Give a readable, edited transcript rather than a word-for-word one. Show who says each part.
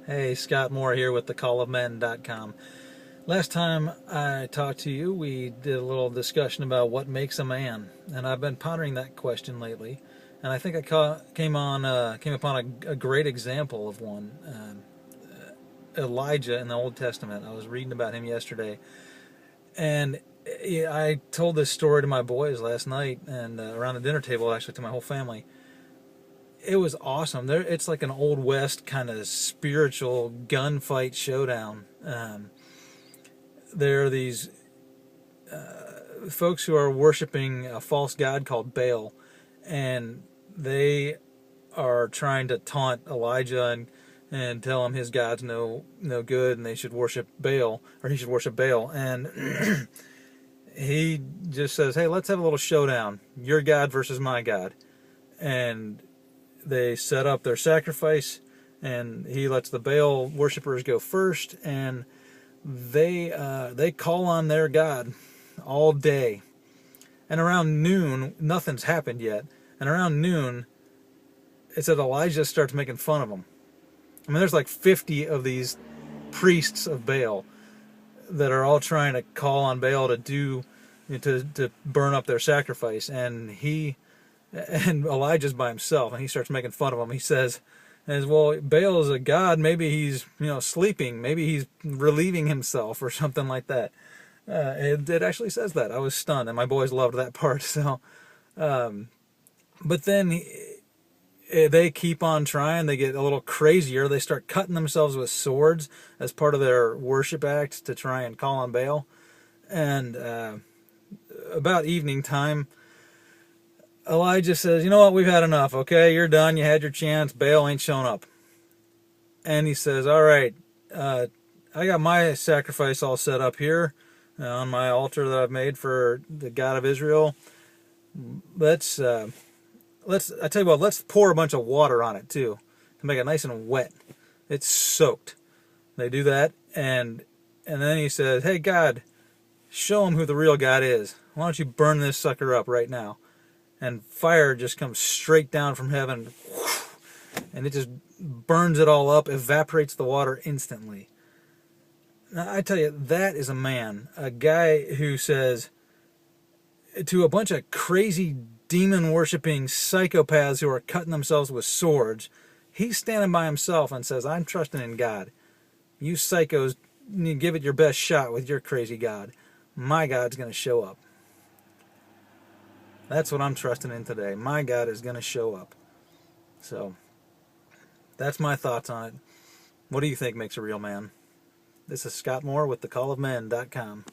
Speaker 1: Hey, Scott Moore here with thecallofmen.com. Last time I talked to you, we did a little discussion about what makes a man, and I've been pondering that question lately. And I think I came upon a great example of one. Elijah in the Old Testament. I was reading about him yesterday, and I told this story to my boys last night, and around the dinner table, actually, to my whole family. It was awesome. It's like an Old West kind of spiritual gunfight showdown. There are these folks who are worshiping a false god called Baal, and they are trying to taunt Elijah and tell him his god's no good, and they should worship Baal, or he should worship Baal. And he just says, "Hey, let's have a little showdown. Your God versus my God." And they set up their sacrifice, and he lets the Baal worshippers go first, and they call on their God all day. And around noon, nothing's happened yet. And around noon, it said Elijah starts making fun of them. I mean, there's like 50 of these priests of Baal that are all trying to call on Baal to burn up their sacrifice, and Elijah's by himself, and he starts making fun of him. He says, well, Baal is a god. Maybe he's sleeping. Maybe he's relieving himself or something like that. It actually says that. I was stunned, and my boys loved that part. So, but then they keep on trying. They get a little crazier. They start cutting themselves with swords as part of their worship act to try and call on Baal. And about evening time, Elijah says, "You know what? We've had enough, okay? You're done. You had your chance. Baal ain't shown up." And he says, "All right, I got my sacrifice all set up here on my altar that I've made for the God of Israel. I tell you what, let's pour a bunch of water on it, too, to make it nice and wet. It's soaked." They do that, and then he says, "Hey, God, show them who the real God is. Why don't you burn this sucker up right now?" And fire just comes straight down from heaven, and it just burns it all up, evaporates the water instantly. Now, I tell you, that is a man, a guy who says to a bunch of crazy demon-worshipping psychopaths who are cutting themselves with swords, he's standing by himself and says, "I'm trusting in God. You psychos, you give it your best shot with your crazy God. My God's going to show up." That's what I'm trusting in today. My God is going to show up. So, that's my thoughts on it. What do you think makes a real man? This is Scott Moore with thecallofmen.com.